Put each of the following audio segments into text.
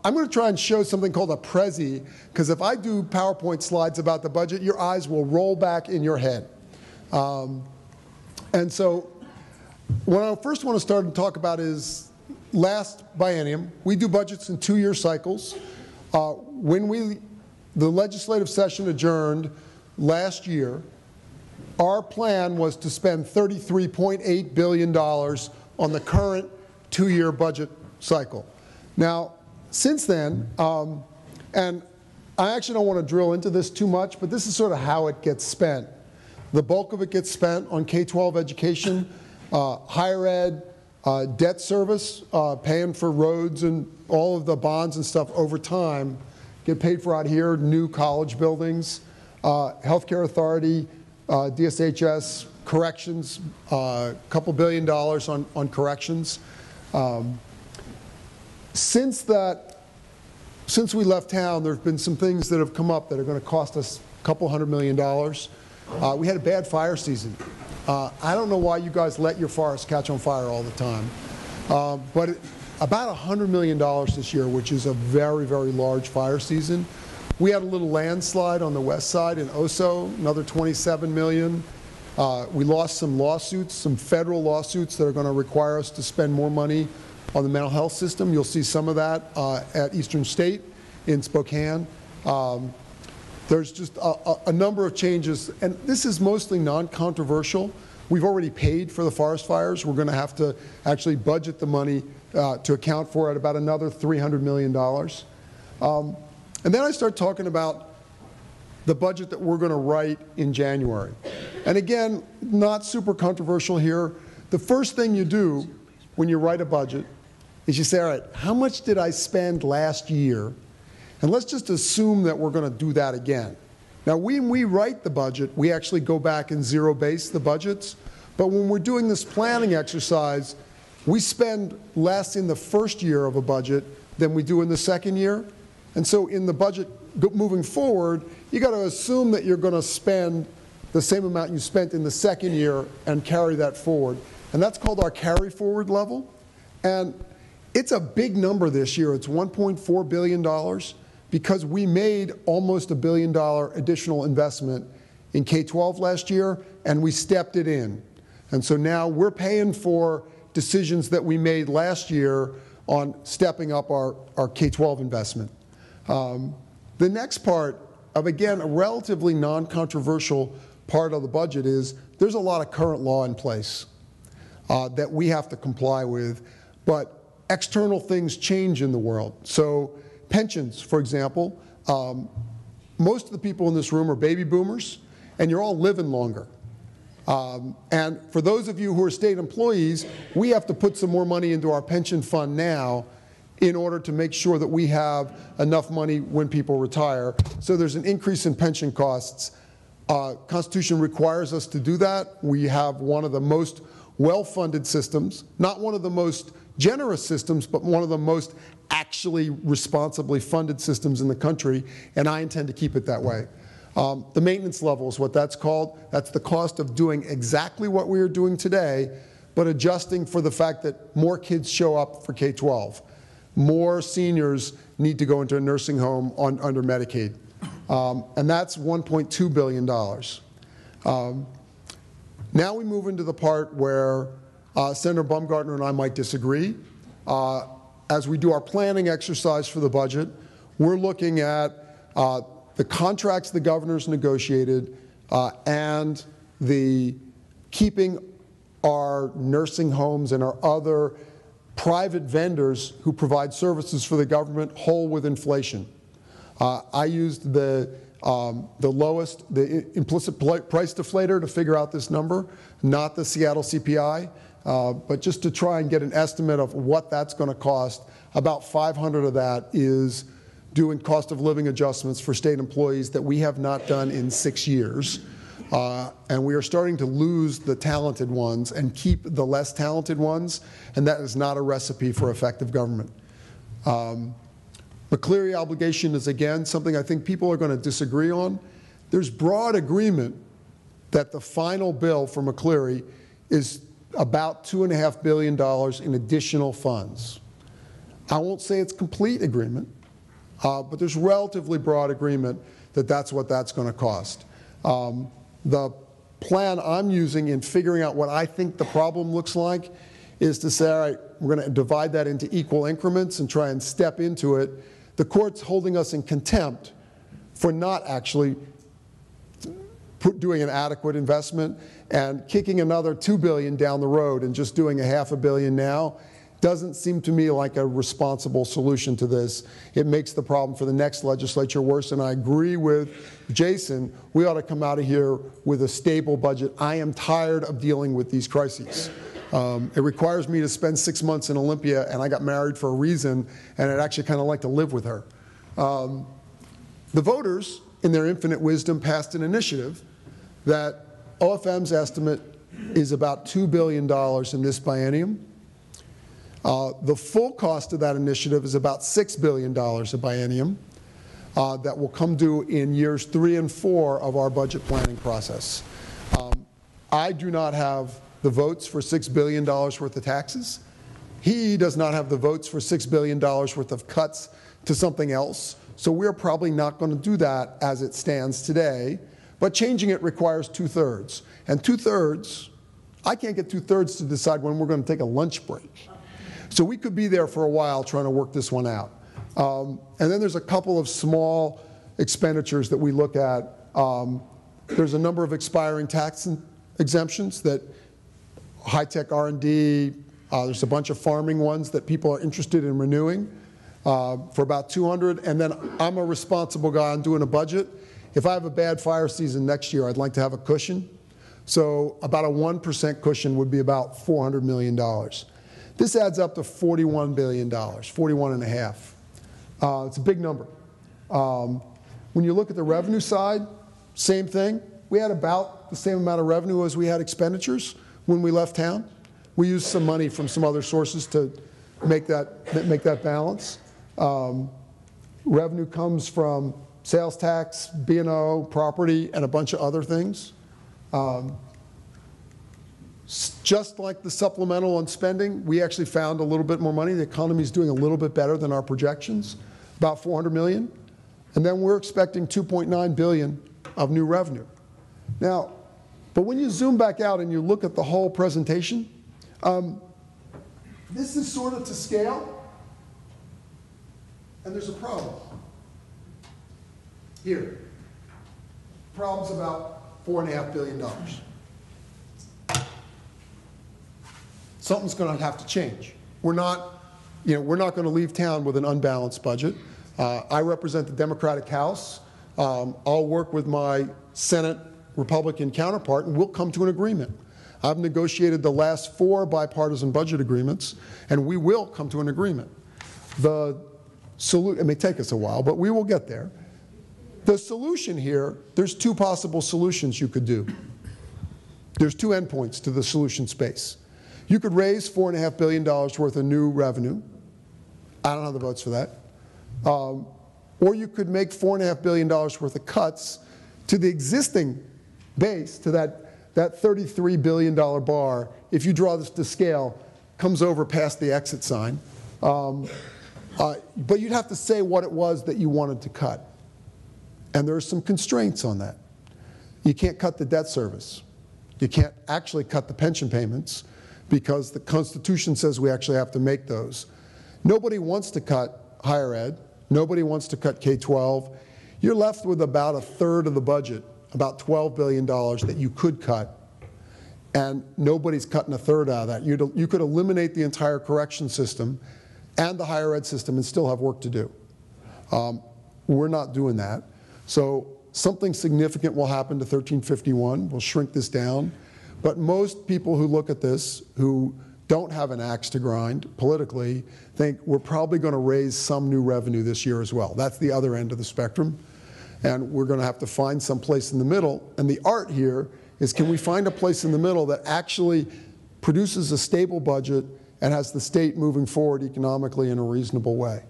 I'm going to try and show something called a Prezi, because if I do PowerPoint slides about the budget, your eyes will roll back in your head. And so what I first want to start and talk about is last biennium. We do budgets in 2-year cycles. When the legislative session adjourned last year, our plan was to spend $33.8 billion on the current 2-year budget cycle. Now, since then, and I actually don't want to drill into this too much, but this is sort of how it gets spent. The bulk of it gets spent on K-12 education, higher ed, debt service, paying for roads and all of the bonds and stuff over time get paid for out here, new college buildings, healthcare authority, DSHS, corrections, a couple $2 billion on corrections. Since we left town, there have been some things that have come up that are going to cost us a couple $100 million. We had a bad fire season. I don't know why you guys let your forests catch on fire all the time, but about $100 million this year, which is a very, very large fire season. We had a little landslide on the west side in Oso, another $27 million. We lost some lawsuits, some federal lawsuits that are going to require us to spend more money on the mental health system. You'll see some of that at Eastern State in Spokane. There's just a number of changes, and this is mostly non-controversial. We've already paid for the forest fires. We're going to have to actually budget the money to account for it, about another $300 million. And then I start talking about the budget that we're going to write in January. And again, not super controversial here. The first thing you do when you write a budget is you say, all right, how much did I spend last year? And let's just assume that we're going to do that again. Now, when we write the budget, we actually go back and zero base the budgets. But when we're doing this planning exercise, we spend less in the first year of a budget than we do in the second year. And so in the budget moving forward, you got to assume that you're going to spend the same amount you spent in the second year and carry that forward. And that's called our carry forward level. And it's a big number this year. It's $1.4 billion because we made almost $1 billion additional investment in K-12 last year, and we stepped it in. And so now we're paying for decisions that we made last year on stepping up our K-12 investment. The next part of, again, a relatively non-controversial part of the budget is there's a lot of current law in place that we have to comply with, but external things change in the world. So pensions, for example, most of the people in this room are baby boomers, and you're all living longer. And for those of you who are state employees, we have to put some more money into our pension fund now in order to make sure that we have enough money when people retire. So there's an increase in pension costs. Constitution requires us to do that. We have one of the most well-funded systems, not one of the most generous systems, but one of the most actually responsibly funded systems in the country, and I intend to keep it that way. The maintenance level is what that's called. That's the cost of doing exactly what we are doing today, but adjusting for the fact that more kids show up for K-12. More seniors need to go into a nursing home under Medicaid. And that's $1.2 billion. Now we move into the part where Senator Baumgartner and I might disagree. As we do our planning exercise for the budget, we're looking at the contracts the governor's negotiated and the keeping our nursing homes and our other private vendors who provide services for the government whole with inflation. I used the implicit price deflator to figure out this number, not the Seattle CPI. but just to try and get an estimate of what that's going to cost, about 500 of that is doing cost of living adjustments for state employees that we have not done in 6 years. And we are starting to lose the talented ones and keep the less talented ones, and that is not a recipe for effective government. McCleary obligation is, again, something I think people are going to disagree on. There's broad agreement that the final bill for McCleary is about $2.5 billion in additional funds. I won't say it's complete agreement, but there's relatively broad agreement that that's what that's going to cost. The plan I'm using in figuring out what I think the problem looks like is to say, all right, we're going to divide that into equal increments and try and step into it. The court's holding us in contempt for not actually doing an adequate investment, and kicking another $2 billion down the road and just doing $500 million now doesn't seem to me like a responsible solution to this. It makes the problem for the next legislature worse, and I agree with Jason, we ought to come out of here with a stable budget. I am tired of dealing with these crises. It requires me to spend 6 months in Olympia, and I got married for a reason, and I'd actually kind of like to live with her. The voters, in their infinite wisdom, passed an initiative that OFM's estimate is about $2 billion in this biennium. The full cost of that initiative is about $6 billion a biennium that will come due in years 3 and 4 of our budget planning process. I do not have the votes for $6 billion worth of taxes. He does not have the votes for $6 billion worth of cuts to something else. So we're probably not going to do that as it stands today. But changing it requires 2/3. And 2/3, I can't get 2/3 to decide when we're going to take a lunch break. So we could be there for a while trying to work this one out. And then there's a couple of small expenditures that we look at. There's a number of expiring tax exemptions that high-tech R&D, there's a bunch of farming ones that people are interested in renewing for about 200. And then I'm a responsible guy. I'm doing a budget. If I have a bad fire season next year, I'd like to have a cushion. So about a 1% cushion would be about $400 million. This adds up to $41 billion, 41.5. It's a big number. When you look at the revenue side, same thing. We had about the same amount of revenue as we had expenditures when we left town. We used some money from some other sources to make that balance. Revenue comes from sales tax, B&O, property, and a bunch of other things. Just like the supplemental on spending, we actually found a little bit more money. The economy is doing a little bit better than our projections, about $400 million. And then we're expecting $2.9 billion of new revenue. Now, but when you zoom back out and you look at the whole presentation, this is sort of to scale, and there's a problem. Here, problem's about $4.5 billion. Something's going to have to change. We're not going to leave town with an unbalanced budget. I represent the Democratic House. I'll work with my Senate Republican counterpart, and we'll come to an agreement. I've negotiated the last 4 bipartisan budget agreements, and we will come to an agreement. It may take us a while, but we will get there. The solution here, there's 2 possible solutions you could do. There's 2 endpoints to the solution space. You could raise $4.5 billion worth of new revenue. I don't have the votes for that. Or you could make $4.5 billion worth of cuts to the existing base, to that $33 billion bar. If you draw this to scale, comes over past the exit sign. But you'd have to say what it was that you wanted to cut. And there are some constraints on that. You can't cut the debt service. You can't actually cut the pension payments because the Constitution says we actually have to make those. Nobody wants to cut higher ed. Nobody wants to cut K-12. You're left with about 1/3 of the budget, about $12 billion that you could cut. And nobody's cutting 1/3 out of that. You could eliminate the entire correction system and the higher ed system and still have work to do. We're not doing that. So something significant will happen to 1351. We'll shrink this down. But most people who look at this, who don't have an axe to grind politically, think we're probably going to raise some new revenue this year as well. That's the other end of the spectrum. And we're going to have to find some place in the middle. And the art here is, can we find a place in the middle that actually produces a stable budget and has the state moving forward economically in a reasonable way?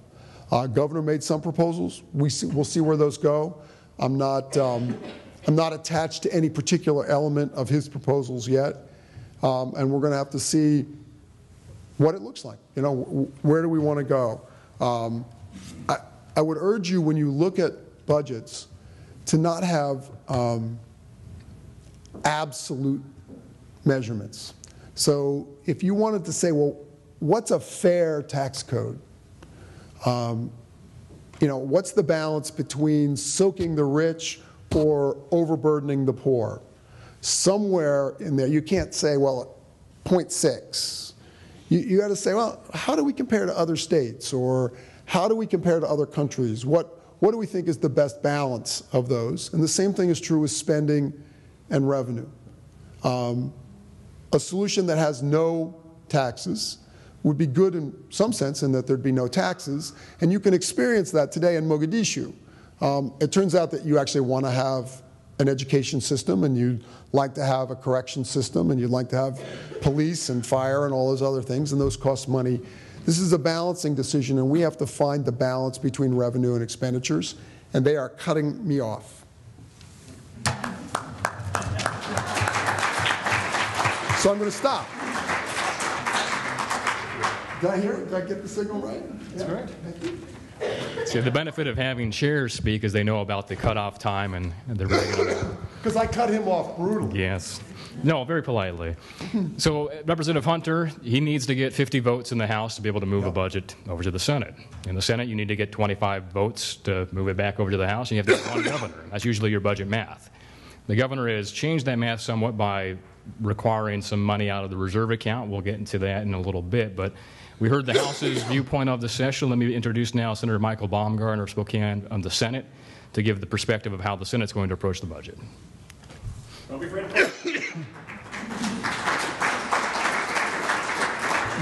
Governor made some proposals. We'll see where those go. I'm not attached to any particular element of his proposals yet, and we're going to have to see what it looks like. You know, where do we want to go? I would urge you, when you look at budgets, to not have absolute measurements. So if you wanted to say, well, what's a fair tax code? You know, what's the balance between soaking the rich or overburdening the poor? Somewhere in there, you can't say, well, 0.6. You got to say, well, how do we compare to other states, or how do we compare to other countries? What do we think is the best balance of those? And the same thing is true with spending and revenue. A solution that has no taxes would be good in some sense, in that there'd be no taxes, and you can experience that today in Mogadishu. It turns out that you actually want to have an education system, and you'd like to have a correction system, and you'd like to have police and fire and all those other things, and those cost money. This is a balancing decision, and we have to find the balance between revenue and expenditures, and they are cutting me off. So I'm going to stop. Did I hear it? Did I get the signal right? That's right. Thank you. See, the benefit of having chairs speak is they know about the cutoff time, and they're ready to. Because I cut him off brutally. Yes. No, very politely. So Representative Hunter, he needs to get 50 votes in the House to be able to move a budget over to the Senate. In the Senate, you need to get 25 votes to move it back over to the House, and you have to get one governor. That's usually your budget math. The governor has changed that math somewhat by requiring some money out of the reserve account. We'll get into that in a little bit, but we heard the House's viewpoint of the session. Let me introduce now Senator Michael Baumgartner of Spokane on the Senate to give the perspective of how the Senate's going to approach the budget. Don't be afraid to You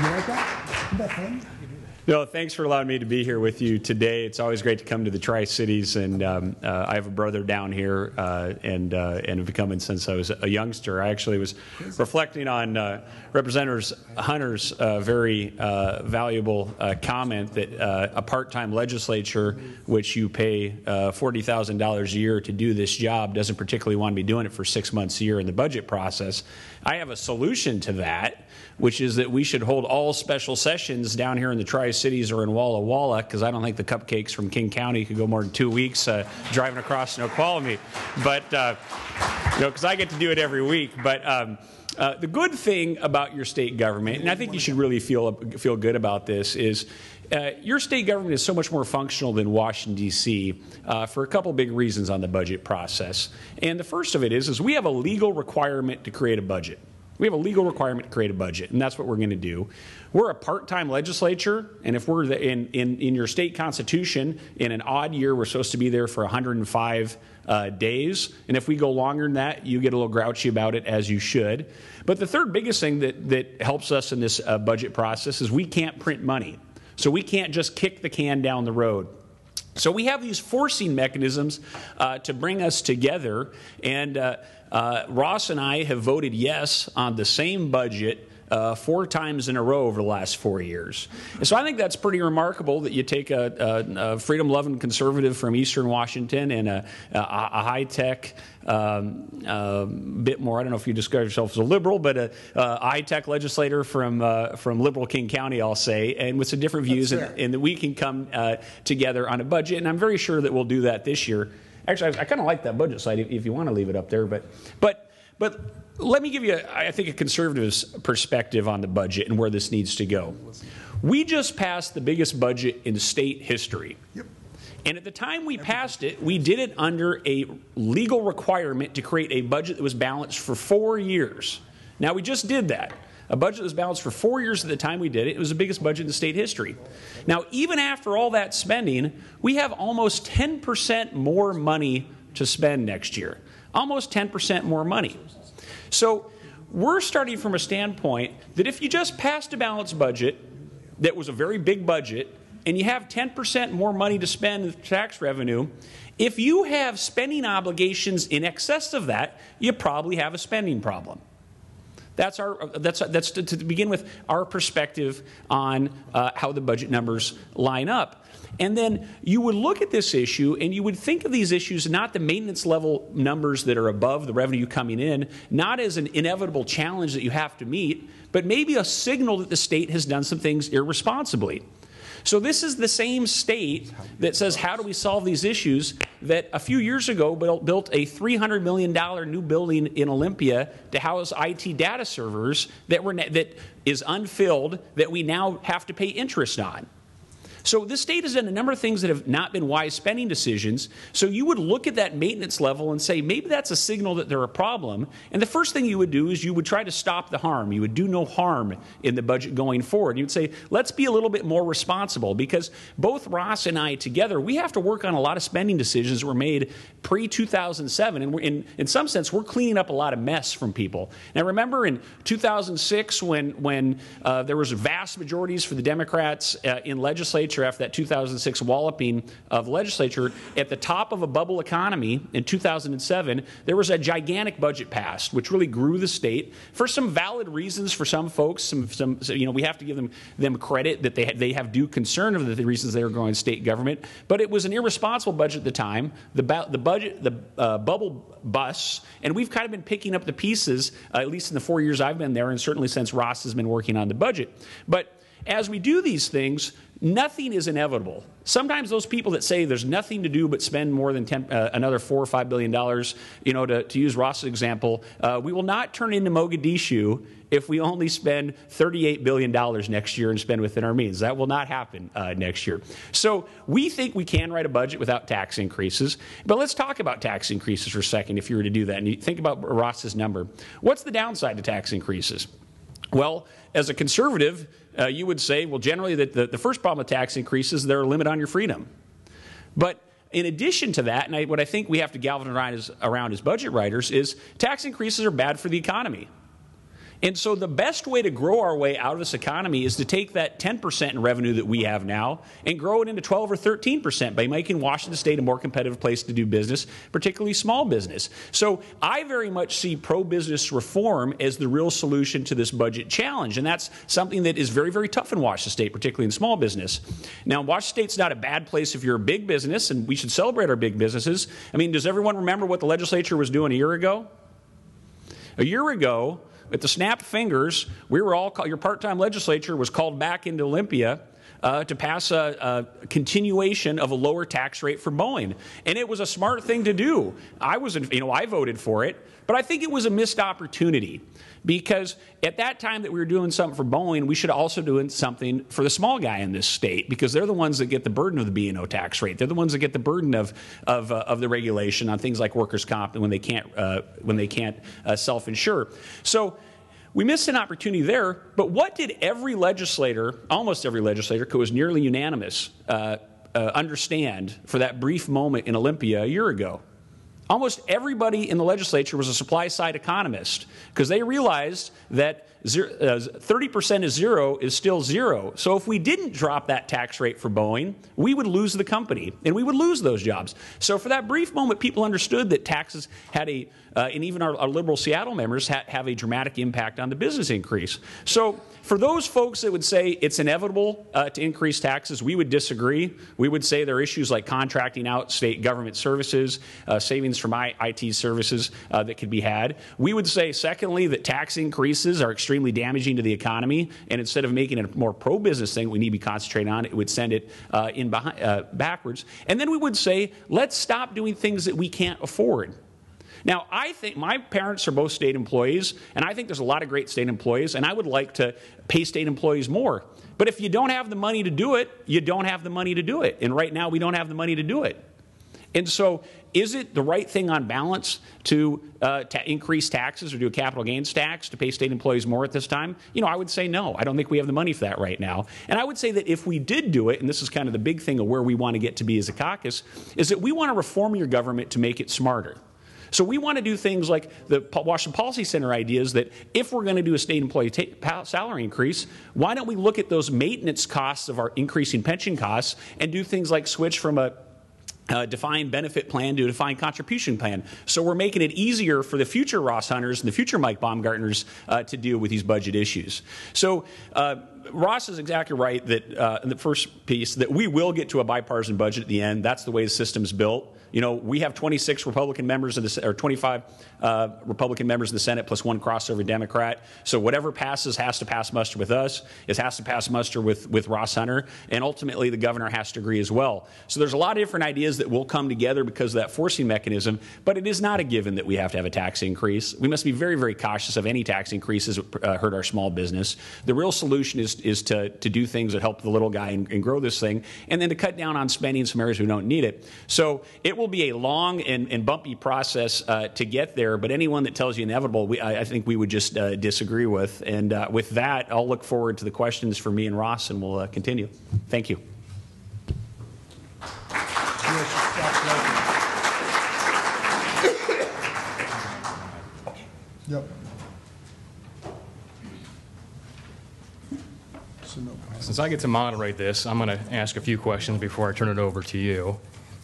like that? Isn't that fun? No, thanks for allowing me to be here with you today. It's always great to come to the Tri-Cities, and I have a brother down here, and have been coming since I was a youngster. I actually was reflecting on Representative Hunter's very valuable comment that a part-time legislature, which you pay $40,000 a year to do this job, doesn't particularly want to be doing it for 6 months a year in the budget process. I have a solution to that, which is that we should hold all special sessions down here in the Tri-Cities or in Walla Walla, because I don't think the cupcakes from King County could go more than 2 weeks driving across Snoqualmie. But, you know, because I get to do it every week. But the good thing about your state government, and I think you should really feel good about this, is your state government is so much more functional than Washington, D.C. For a couple big reasons on the budget process. And the first of it is we have a legal requirement to create a budget. We have a legal requirement to create a budget, and that's what we're going to do. We're a part-time legislature, and if we're in your state constitution, in an odd year, we're supposed to be there for 105 days. And if we go longer than that, you get a little grouchy about it, as you should. But the third biggest thing that helps us in this budget process is we can't print money. So we can't just kick the can down the road. So we have these forcing mechanisms to bring us together, and Ross and I have voted yes on the same budget 4 times in a row over the last 4 years. And so I think that's pretty remarkable that you take a freedom-loving conservative from Eastern Washington and a high-tech, bit more, I don't know if you describe yourself as a liberal, but a high-tech legislator from liberal King County, I'll say, and with some different views, and that we can come together on a budget. And I'm very sure that we'll do that this year. Actually, I kind of like that budget slide if you want to leave it up there. But let me give you, I think, a conservative's perspective on the budget and where this needs to go. We just passed the biggest budget in state history. Yep. And at the time we passed it, we did it under a legal requirement to create a budget that was balanced for 4 years. Now, we just did that. A budget that was balanced for 4 years at the time we did it. It was the biggest budget in state history. Now, even after all that spending, we have almost 10% more money to spend next year. Almost 10% more money. So we're starting from a standpoint that if you just passed a balanced budget that was a very big budget, and you have 10% more money to spend in tax revenue, if you have spending obligations in excess of that, you probably have a spending problem. That's to begin with our perspective on how the budget numbers line up. And then you would look at this issue and you would think of these issues not the maintenance level numbers that are above the revenue coming in, not as an inevitable challenge that you have to meet, but maybe a signal that the state has done some things irresponsibly. So this is the same state that says, how do we solve these issues, that a few years ago built a $300 million new building in Olympia to house IT data servers that is unfilled, that we now have to pay interest on. So this state has done a number of things that have not been wise spending decisions. So you would look at that maintenance level and say, maybe that's a signal that they're a problem. And the first thing you would do is you would try to stop the harm. You would do no harm in the budget going forward. You would say, let's be a little bit more responsible, because both Ross and I together, we have to work on a lot of spending decisions that were made pre-2007. And in some sense, we're cleaning up a lot of mess from people. Now, remember in 2006 when there was vast majorities for the Democrats in legislature after that 2006 walloping of legislature, at the top of a bubble economy in 2007, there was a gigantic budget passed, which really grew the state for some valid reasons for some folks. We have to give them credit that they have due concern of the reasons they were growing state government. But it was an irresponsible budget at the time. The bubble busts, and we've kind of been picking up the pieces, at least in the 4 years I've been there, and certainly since Ross has been working on the budget. But as we do these things, nothing is inevitable. Sometimes those people that say there's nothing to do but spend more than another $4 or $5 billion, to use Ross's example, we will not turn into Mogadishu if we only spend $38 billion next year and spend within our means. That will not happen next year. So we think we can write a budget without tax increases. But let's talk about tax increases for a second if you were to do that. And you think about Ross's number. What's the downside to tax increases? Well, as a conservative, you would say, well, generally that the first problem with tax increases, they're a limit on your freedom. But in addition to that, and what I think we have to galvanize around as budget writers, is tax increases are bad for the economy. And so the best way to grow our way out of this economy is to take that 10% in revenue that we have now and grow it into 12 or 13% by making Washington State a more competitive place to do business, particularly small business. So I very much see pro-business reform as the real solution to this budget challenge. And that's something that is very, very tough in Washington State, particularly in small business. Now, Washington State's not a bad place if you're a big business, and we should celebrate our big businesses. I mean, does everyone remember what the legislature was doing a year ago? A year ago, at the snap of fingers, your part-time legislature was called back into Olympia to pass a continuation of a lower tax rate for Boeing. And it was a smart thing to do. I voted for it, but I think it was a missed opportunity, because at that time that we were doing something for Boeing, we should also do something for the small guy in this state, because they're the ones that get the burden of the B&O tax rate. They're the ones that get the burden of the regulation on things like workers' comp when they can't self-insure. So we missed an opportunity there. But what did every legislator, almost every legislator, who was nearly unanimous, understand for that brief moment in Olympia a year ago? Almost everybody in the legislature was a supply-side economist, because they realized that 30% of zero is still zero. So if we didn't drop that tax rate for Boeing, we would lose the company, and we would lose those jobs. So for that brief moment, people understood that taxes had and even our liberal Seattle members have a dramatic impact on the business increase. So for those folks that would say it's inevitable to increase taxes, we would disagree. We would say there are issues like contracting out state government services, savings from IT services that could be had. We would say, secondly, that tax increases are extremely damaging to the economy, and instead of making it a more pro-business thing we need to be concentrating on, it would send it backwards. And then we would say, let's stop doing things that we can't afford. Now, I think my parents are both state employees, and I think there's a lot of great state employees, and I would like to pay state employees more. But if you don't have the money to do it, you don't have the money to do it. And right now, we don't have the money to do it. And so is it the right thing on balance to increase taxes or do a capital gains tax to pay state employees more at this time? I would say no. I don't think we have the money for that right now. And I would say that if we did do it, and this is kind of the big thing of where we want to get to be as a caucus, is that we want to reform your government to make it smarter. So we want to do things like the Washington Policy Center ideas that if we're going to do a state employee salary increase, why don't we look at those maintenance costs of our increasing pension costs and do things like switch from a defined benefit plan to a defined contribution plan. So we're making it easier for the future Ross Hunters and the future Mike Baumgartners to deal with these budget issues. So Ross is exactly right that in the first piece that we will get to a bipartisan budget at the end. That's the way the system's built. You know, we have 26 Republican members of the, or 25 Republican members of the Senate plus one crossover Democrat. So whatever passes has to pass muster with us. It has to pass muster with Ross Hunter, and ultimately the governor has to agree as well. So there's a lot of different ideas that will come together because of that forcing mechanism, but it is not a given that we have to have a tax increase. We must be very, very cautious of any tax increases that hurt our small business. The real solution is to do things that help the little guy and grow this thing, and then to cut down on spending in some areas we don't need it. So it will be a long and bumpy process to get there, but anyone that tells you inevitable, I think we would just disagree with. And with that, I'll look forward to the questions for me and Ross, and we'll continue. Thank you. Yep. Since I get to moderate this, I'm going to ask a few questions before I turn it over to you,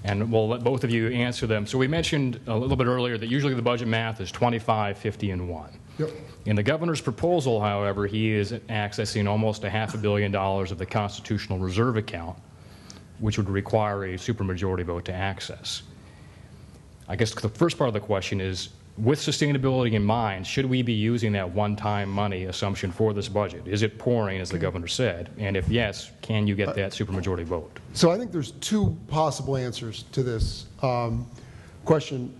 and we'll let both of you answer them. So we mentioned a little bit earlier that usually the budget math is 25, 50, and 1. Yep. In the governor's proposal, however, he is accessing almost $500 million of the constitutional reserve account, which would require a supermajority vote to access. I guess the first part of the question is, with sustainability in mind, should we be using that one-time money assumption for this budget? Is it pouring, as the governor said? And if yes, can you get that supermajority vote? So I think there's two possible answers to this question,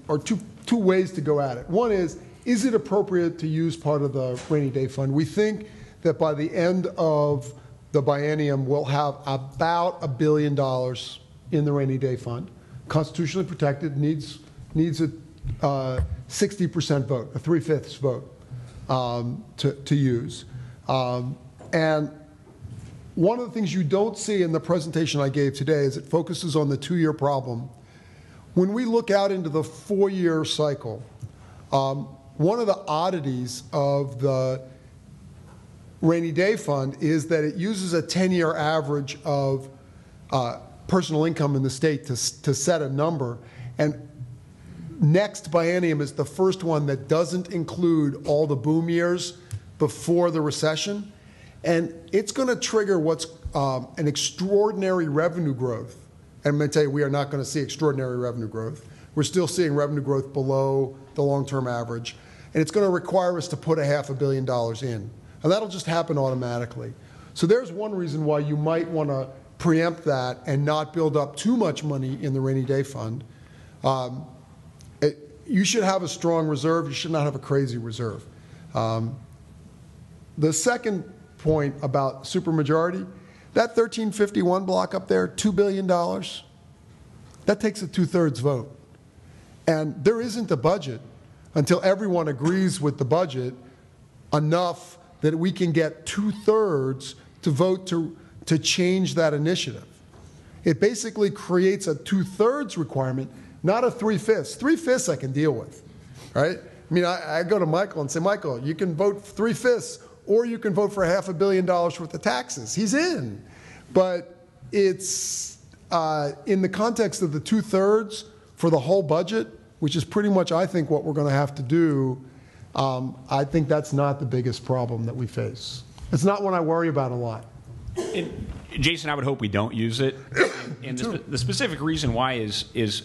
or two ways to go at it. One is it appropriate to use part of the rainy day fund? We think that by the end of the biennium, we'll have about $1 billion in the rainy day fund. Constitutionally protected, needs a 60% vote, a 3/5 vote to use. And one of the things you don't see in the presentation I gave today is it focuses on the 2-year problem. When we look out into the 4-year cycle, one of the oddities of the rainy day fund is that it uses a 10-year average of personal income in the state to set a number. And next biennium is the first one that doesn't include all the boom years before the recession. And it's going to trigger what's an extraordinary revenue growth. And I'm going to tell you, we are not going to see extraordinary revenue growth. We're still seeing revenue growth below the long-term average. And it's going to require us to put $500 million in. And that'll just happen automatically. So there's one reason why you might want to preempt that and not build up too much money in the rainy day fund. You should have a strong reserve. You should not have a crazy reserve. The second point about supermajority, that 1351 block up there, $2 billion, that takes a 2/3 vote. And there isn't a budget until everyone agrees with the budget enough that we can get 2/3 to vote to change that initiative. It basically creates a 2/3 requirement, not a 3/5. 3/5 I can deal with, right? I mean, I go to Michael and say, Michael, you can vote 3/5, or you can vote for $500 million worth of taxes. He's in. But it's in the context of the 2/3 for the whole budget, which is pretty much, I think, what we're going to have to do. I think that's not the biggest problem that we face. It's not one I worry about a lot. And Jason, I would hope we don't use it. And the specific reason why is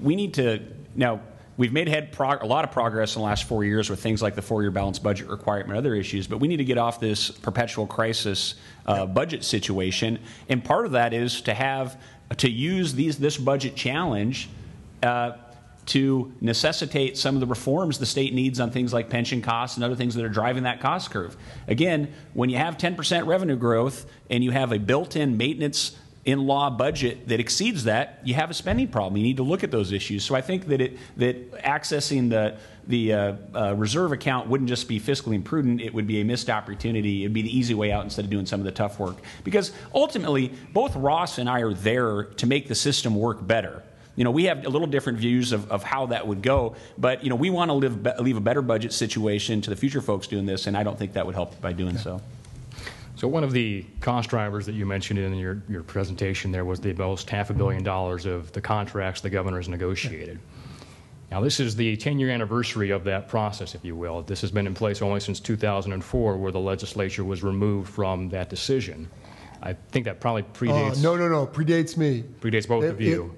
we need to, now, we've made a lot of progress in the last 4 years with things like the 4-year balanced budget requirement and other issues, but we need to get off this perpetual crisis budget situation. And part of that is to use this budget challenge to necessitate some of the reforms the state needs on things like pension costs and other things that are driving that cost curve. Again, when you have 10% revenue growth and you have a built-in maintenance in-law budget that exceeds that, you have a spending problem. You need to look at those issues. So I think that accessing the reserve account wouldn't just be fiscally imprudent, it would be a missed opportunity. It would be the easy way out instead of doing some of the tough work. Because ultimately, both Ross and I are there to make the system work better. we have a little different views of how that would go. But, we want to leave a better budget situation to the future folks doing this, and I don't think that would help by doing so. So one of the cost drivers that you mentioned in your presentation there was the most $500 million of the contracts the governor has negotiated. Now, this is the 10-year anniversary of that process, if you will. This has been in place only since 2004, where the legislature was removed from that decision. I think that probably predates... No, predates me. Predates both of you.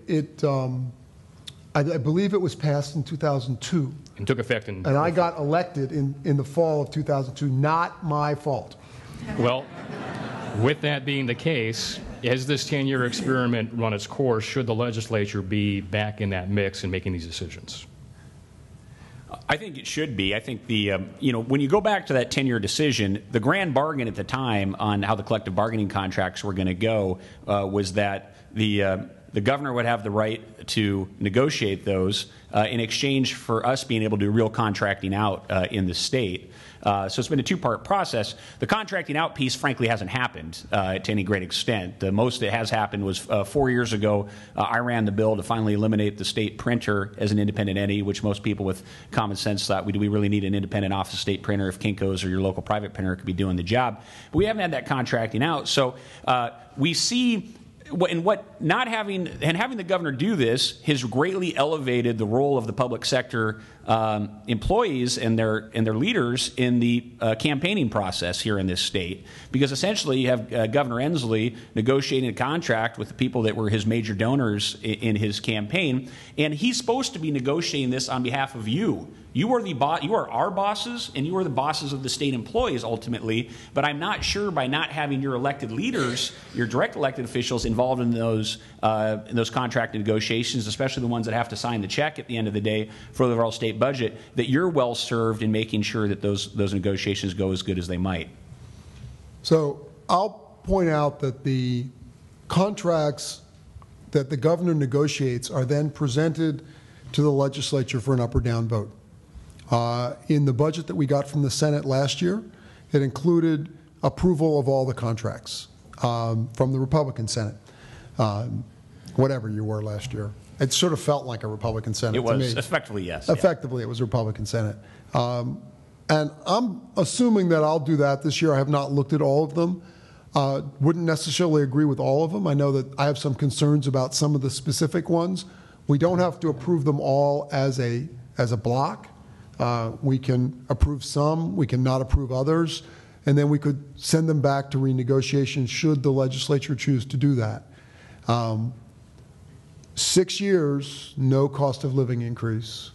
I believe it was passed in 2002. And took effect in... And I got elected in the fall of 2002. Not my fault. Well, with that being the case, as this 10-year experiment run its course, should the legislature be back in that mix and making these decisions? I think it should be. I think when you go back to that 10-year decision, the grand bargain at the time on how the collective bargaining contracts were going to go was that the governor would have the right to negotiate those in exchange for us being able to do real contracting out in the state. So it's been a two-part process. The contracting out piece, frankly, hasn't happened to any great extent. The most that has happened was 4 years ago, I ran the bill to finally eliminate the state printer as an independent entity, which most people with common sense thought, do we really need an independent office state printer if Kinko's or your local private printer could be doing the job? But we haven't had that contracting out. So we see... having the governor do this has greatly elevated the role of the public sector employees and their leaders in the campaigning process here in this state, because essentially you have Governor Inslee negotiating a contract with the people that were his major donors in his campaign, and he's supposed to be negotiating this on behalf of you. You are our bosses, and you are the bosses of the state employees ultimately, but I'm not sure by not having your elected leaders, your direct elected officials involved in those contract negotiations, especially the ones that have to sign the check at the end of the day for the overall state budget, that you're well served in making sure that those negotiations go as good as they might. So I'll point out that the contracts that the governor negotiates are then presented to the legislature for an up or down vote. In the budget that we got from the Senate last year, it included approval of all the contracts from the Republican Senate, whatever you were last year. It sort of felt like a Republican Senate to me. It was, effectively, yes. Effectively, it was a Republican Senate. And I'm assuming that I'll do that this year. I have not looked at all of them. Wouldn't necessarily agree with all of them. I know that I have some concerns about some of the specific ones. We don't have to approve them all as a block. We can approve some, we can not approve others, and then we could send them back to renegotiation should the legislature choose to do that. 6 years, no cost of living increase.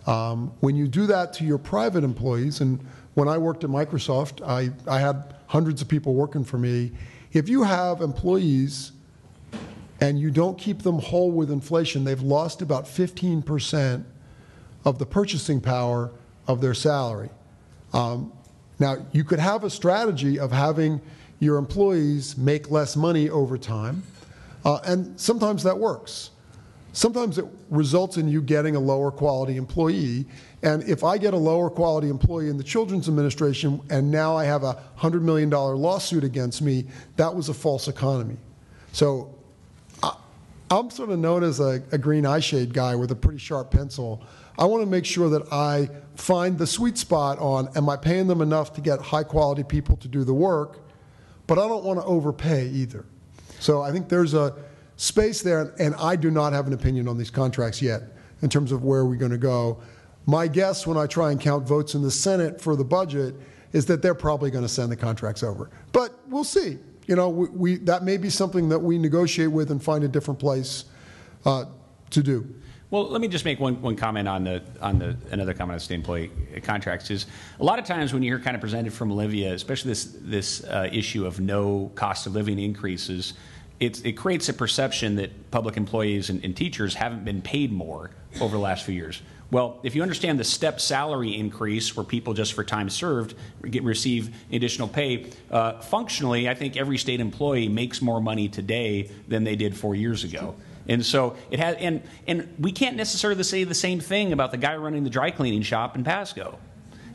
When you do that to your private employees, and when I worked at Microsoft, I had hundreds of people working for me. If you have employees and you don't keep them whole with inflation, they've lost about 15% of the purchasing power of their salary. Now, you could have a strategy of having your employees make less money over time, and sometimes that works. Sometimes it results in you getting a lower quality employee, and if I get a lower quality employee in the Children's Administration and now I have a $100 million lawsuit against me, that was a false economy. So I'm sort of known as a green eye shade guy with a pretty sharp pencil. I want to make sure that I find the sweet spot on, am I paying them enough to get high quality people to do the work, but I don't want to overpay either. So I think there's a space there, and I do not have an opinion on these contracts yet in terms of where we're going to go. My guess when I try and count votes in the Senate for the budget is that they're probably going to send the contracts over. But we'll see. You know, that may be something that we negotiate with and find a different place to do. Well, let me just make one comment on another comment on state employee contracts. Is a lot of times when you hear kind of presented from Olympia, especially this issue of no cost of living increases, it creates a perception that public employees and teachers haven't been paid more over the last few years. Well, if you understand the step salary increase where people just for time served receive additional pay, functionally, I think every state employee makes more money today than they did 4 years ago. And so it has, and we can't necessarily say the same thing about the guy running the dry cleaning shop in Pasco.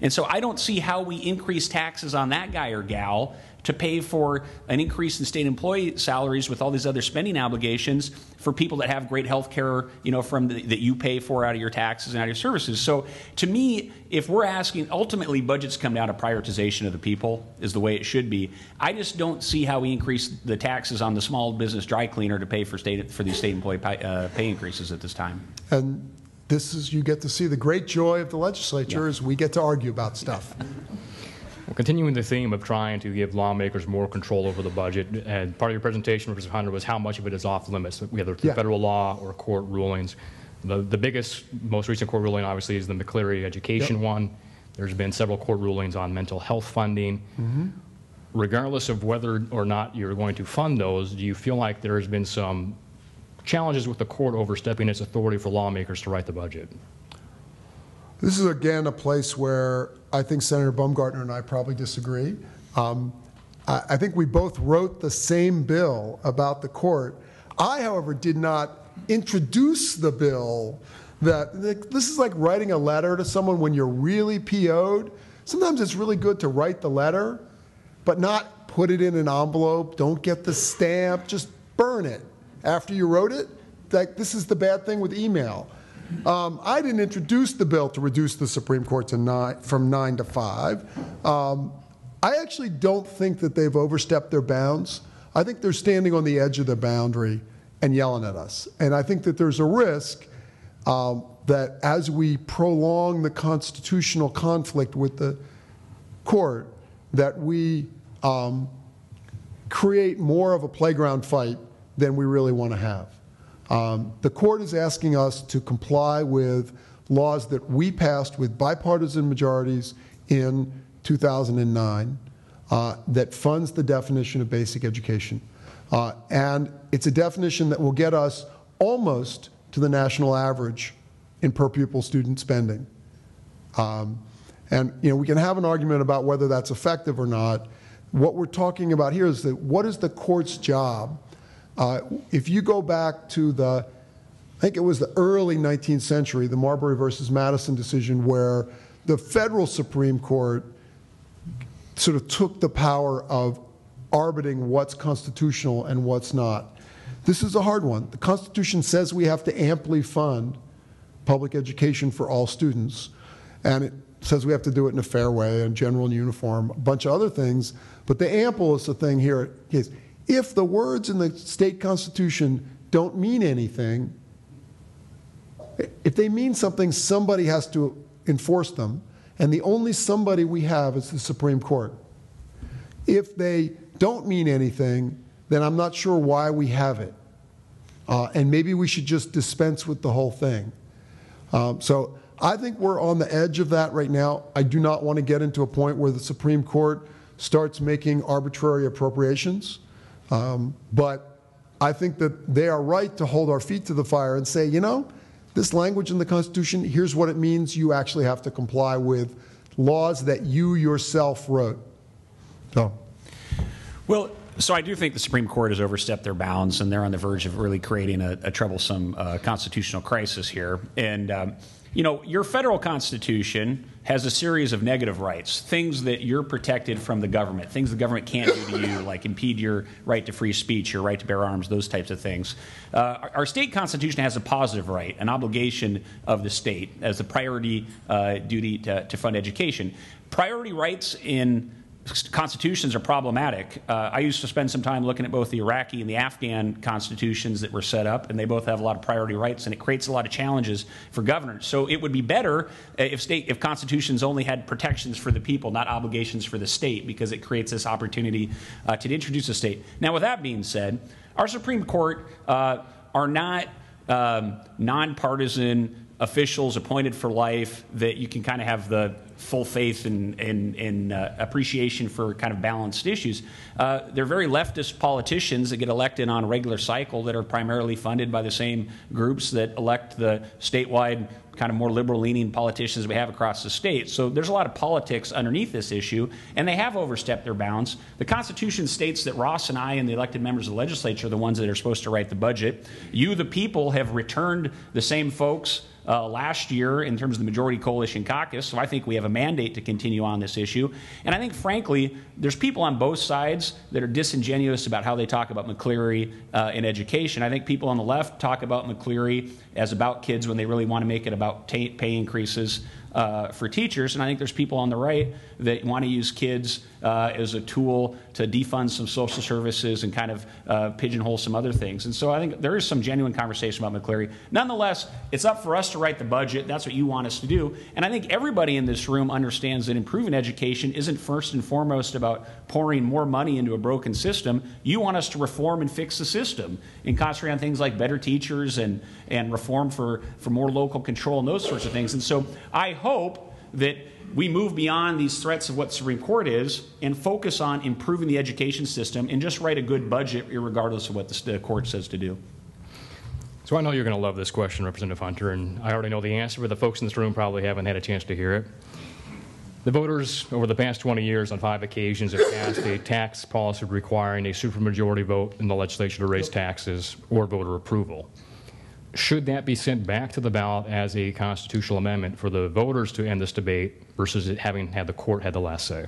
And so I don't see how we increase taxes on that guy or gal to pay for an increase in state employee salaries with all these other spending obligations for people that have great health care, that you pay for out of your taxes and out of your services. So to me, if we're asking, ultimately budgets come down to prioritization of the people is the way it should be. I just don't see how we increase the taxes on the small business dry cleaner to pay for these state employee pay increases at this time. And you get to see the great joy of the legislature is we get to argue about stuff. Well, continuing the theme of trying to give lawmakers more control over the budget, and part of your presentation, Representative Hunter, was how much of it is off limits, whether through federal law or court rulings. The biggest, most recent court ruling, obviously, is the McCleary education one. There's been several court rulings on mental health funding. Regardless of whether or not you're going to fund those, do you feel like there's been some challenges with the court overstepping its authority for lawmakers to write the budget? This is, again, a place where I think Senator Baumgartner and I probably disagree. I think we both wrote the same bill about the court. I, however, did not introduce the bill. This is like writing a letter to someone when you're really PO'd. Sometimes it's really good to write the letter, but not put it in an envelope, don't get the stamp, just burn it after you wrote it. Like, this is the bad thing with email. I didn't introduce the bill to reduce the Supreme Court from 9 to 5. I actually don't think that they've overstepped their bounds. I think they're standing on the edge of the boundary and yelling at us. And I think that there's a risk that as we prolong the constitutional conflict with the court, that we create more of a playground fight than we really want to have. The court is asking us to comply with laws that we passed with bipartisan majorities in 2009 that funds the definition of basic education. And it's a definition that will get us almost to the national average in per pupil student spending. And we can have an argument about whether that's effective or not. What we're talking about here is that what is the court's job? If you go back to I think it was the early 19th century, the Marbury versus Madison decision, where the federal Supreme Court sort of took the power of arbitrating what's constitutional and what's not. This is a hard one. The Constitution says we have to amply fund public education for all students, and it says we have to do it in a fair way and general and uniform, a bunch of other things, but the ample is the thing here. If the words in the state constitution don't mean anything, if they mean something, somebody has to enforce them, and the only somebody we have is the Supreme Court. If they don't mean anything, then I'm not sure why we have it. And maybe we should just dispense with the whole thing. So I think we're on the edge of that right now. I do not want to get into a point where the Supreme Court starts making arbitrary appropriations. But I think that they are right to hold our feet to the fire and say, this language in the Constitution, here's what it means. You actually have to comply with laws that you yourself wrote. Well, so I do think the Supreme Court has overstepped their bounds, and they're on the verge of really creating a troublesome constitutional crisis here. And your federal Constitution has a series of negative rights, things that you're protected from the government, things the government can't do to you, like impede your right to free speech, your right to bear arms, those types of things. Our state Constitution has a positive right, an obligation of the state as a priority duty to fund education. Priority rights in constitutions are problematic. I used to spend some time looking at both the Iraqi and the Afghan constitutions that were set up, and they both have a lot of priority rights, and it creates a lot of challenges for governors. So it would be better if constitutions only had protections for the people, not obligations for the state, because it creates this opportunity to introduce a state. Now, with that being said, our Supreme Court are not nonpartisan officials appointed for life that you can kind of have the full faith and appreciation for kind of balanced issues. They're very leftist politicians that get elected on a regular cycle that are primarily funded by the same groups that elect the statewide kind of more liberal-leaning politicians we have across the state. So there's a lot of politics underneath this issue, and they have overstepped their bounds. The Constitution states that Ross and I and the elected members of the legislature are the ones that are supposed to write the budget. You, the people, have returned the same folks last year in terms of the majority coalition caucus, so I think we have a mandate to continue on this issue. And I think, frankly, there's people on both sides that are disingenuous about how they talk about McCleary in education. I think people on the left talk about McCleary as about kids when they really want to make it about pay increases for teachers. And I think there's people on the right that want to use kids as a tool to defund some social services and kind of pigeonhole some other things. And so I think there is some genuine conversation about McCleary. Nonetheless, it's up for us to write the budget. That's what you want us to do. And I think everybody in this room understands that improving education isn't first and foremost about pouring more money into a broken system. You want us to reform and fix the system and concentrate on things like better teachers and reform for more local control and those sorts of things. And so I hope that we move beyond these threats of what Supreme Court is and focus on improving the education system and just write a good budget regardless of what the court says to do. So I know you're going to love this question, Representative Hunter, and I already know the answer, but the folks in this room probably haven't had a chance to hear it. The voters over the past 20 years on 5 occasions have passed a tax policy requiring a supermajority vote in the legislature to raise taxes or voter approval. Should that be sent back to the ballot as a constitutional amendment for the voters to end this debate versus it having had the court had the last say?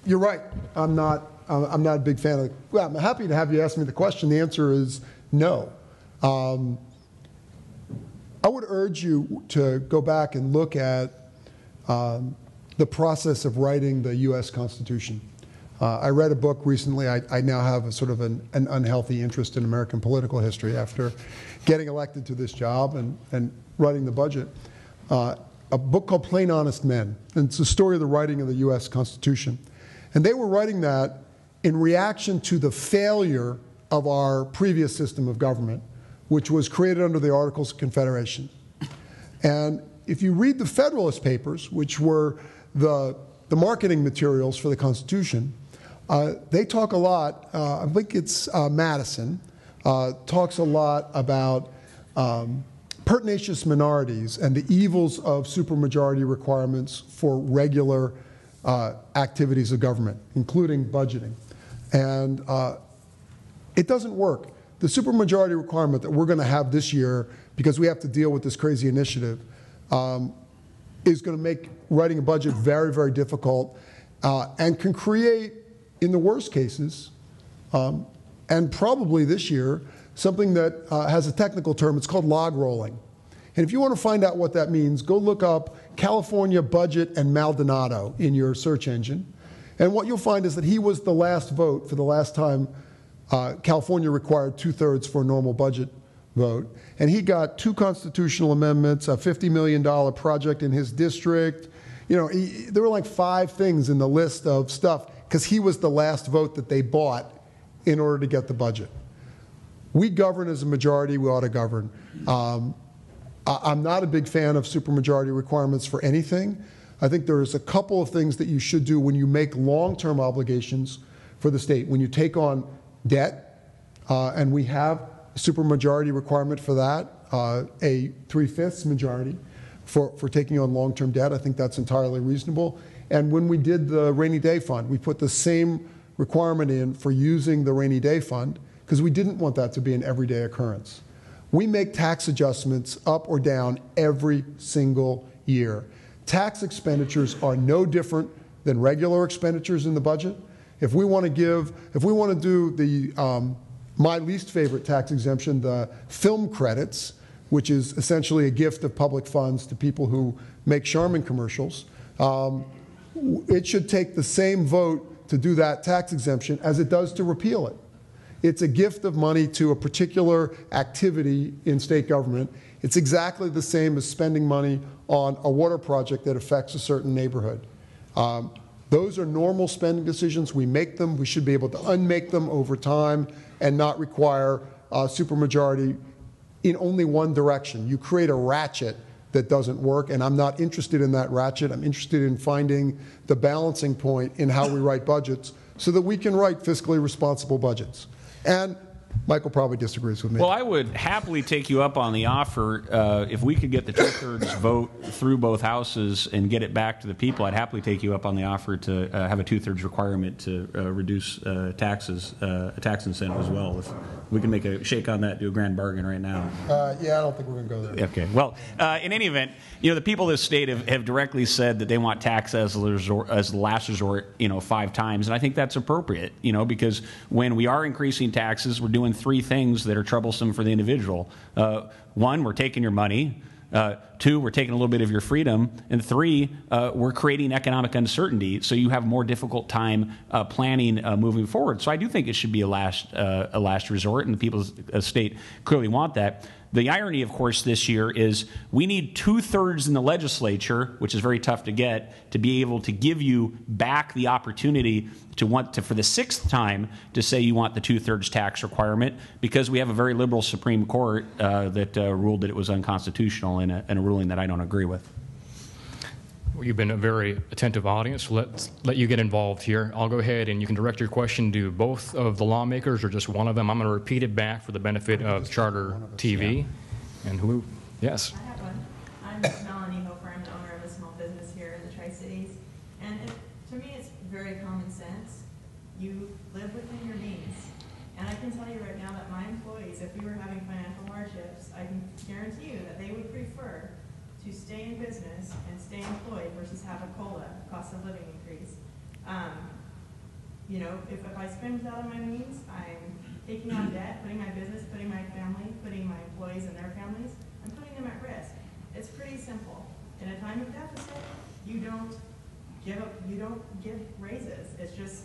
You're right. I'm not a big fan of it. Well, I'm happy to have you ask me the question. The answer is no. I would urge you to go back and look at the process of writing the U.S. Constitution. I read a book recently. I now have a sort of an unhealthy interest in American political history after getting elected to this job and writing the budget. A book called Plain Honest Men. And it's the story of the writing of the U.S. Constitution. And they were writing that in reaction to the failure of our previous system of government, which was created under the Articles of Confederation. And if you read the Federalist Papers, which were the marketing materials for the Constitution, they talk a lot, I think it's Madison, talks a lot about pertinacious minorities and the evils of supermajority requirements for regular activities of government, including budgeting. And it doesn't work. The supermajority requirement that we're going to have this year, because we have to deal with this crazy initiative, is going to make writing a budget very, very difficult and can create, in the worst cases, and probably this year, something that has a technical term. It's called log rolling. And if you want to find out what that means, go look up California budget and Maldonado in your search engine. And what you'll find is that he was the last vote for the last time California required 2/3 for a normal budget vote. And he got 2 constitutional amendments, a $50 million project in his district. You know, there were like 5 things in the list of stuff because he was the last vote that they bought in order to get the budget. We govern as a majority. We ought to govern. I'm not a big fan of supermajority requirements for anything. I think there's a couple of things that you should do when you make long-term obligations for the state. When you take on debt, and we have a supermajority requirement for that, a 3/5 majority for taking on long-term debt. I think that's entirely reasonable. And when we did the rainy day fund, we put the same requirement in for using the rainy day fund because we didn't want that to be an everyday occurrence. We make tax adjustments up or down every single year. Tax expenditures are no different than regular expenditures in the budget. If we want to do the my least favorite tax exemption, the film credits, which is essentially a gift of public funds to people who make Charmin commercials, it should take the same vote to do that tax exemption as it does to repeal it. It's a gift of money to a particular activity in state government. It's exactly the same as spending money on a water project that affects a certain neighborhood. Those are normal spending decisions. We make them. We should be able to unmake them over time and not require a supermajority in only one direction. You create a ratchet that doesn't work, and I'm not interested in that ratchet. I'm interested in finding the balancing point in how we write budgets so that we can write fiscally responsible budgets. And Michael probably disagrees with me. Well, I would happily take you up on the offer. If we could get the 2/3 vote through both houses and get it back to the people, I'd happily take you up on the offer to have a 2/3 requirement to reduce taxes, a tax incentive as well. If we can make a shake on that, do a grand bargain right now. Yeah, I don't think we're going to go there. Okay. Well, in any event, the people of this state have directly said that they want tax as the last resort, 5 times, and I think that's appropriate, because when we are increasing taxes, we're doing 3 things that are troublesome for the individual. 1, we're taking your money. 2, we're taking a little bit of your freedom. And 3, we're creating economic uncertainty, so you have a more difficult time planning moving forward. So I do think it should be a last resort, and the people of the state clearly want that. The irony, of course, this year is we need 2/3 in the legislature, which is very tough to get, to be able to give you back the opportunity to for the 6th time, to say you want the 2/3 tax requirement, because we have a very liberal Supreme Court that ruled that it was unconstitutional in a ruling that I don't agree with. Well, you've been a very attentive audience. Let's let you get involved here. I'll go ahead and you can direct your question to both of the lawmakers or just one of them. I'm going to repeat it back for the benefit of Charter TV. Yeah. And who? Yes. I have one. I'm Melanie Hofer. I'm the owner of a small business here in the Tri-Cities. And to me, it's very common sense. You live within your means. And I can tell you right now that my employees, if we were having financial hardships, I can guarantee you that they would prefer to stay in business and stay employed versus have a COLA, cost of living increase. If I spend out of my means, I'm taking on debt, putting my business, putting my family, putting my employees and their families, I'm putting them at risk. It's pretty simple. In a time of deficit, you don't give raises. It's just,